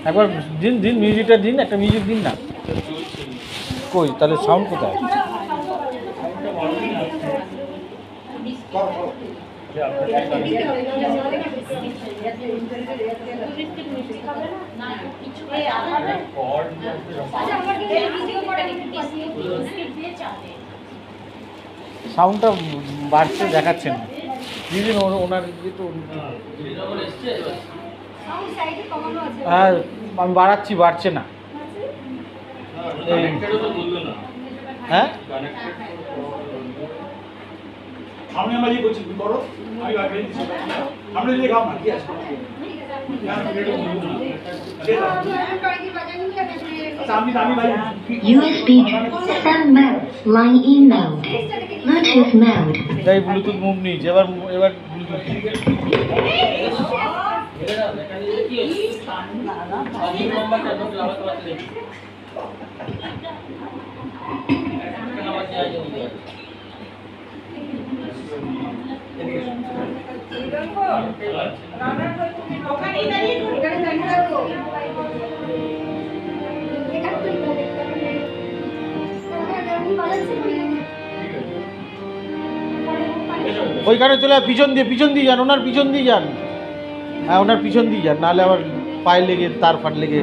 একবার দিন দিন মিউজিকটা দিন, একটা মিউজিক দিন না। কই তাহলে সাউন্ড কোথায়? সাউন্ডটা বাড়ছে দেখাচ্ছে না। দিদিন ওনার একটু হ্যাঁ আমি বাড়াচ্ছি, বাড়ছে না। হ্যাঁ আমি আমার ইয়ে করছি করো, আমি আগে দিচ্ছি আমরা যদি খাও না কি আছে USB SEM mode, line in mode, Bluetooth mode. তাই ব্লুটুথ মুভ নিয়েছে, এবার এবার ব্লুটুথ ওইখানে চলে পিছন দিয়ে যান, ওনার পিছন দিয়ে যান। হ্যাঁ ওনার পিছন দিয়ে যান, নাহলে আবার পায়ে লেগে তার ফাট লেগে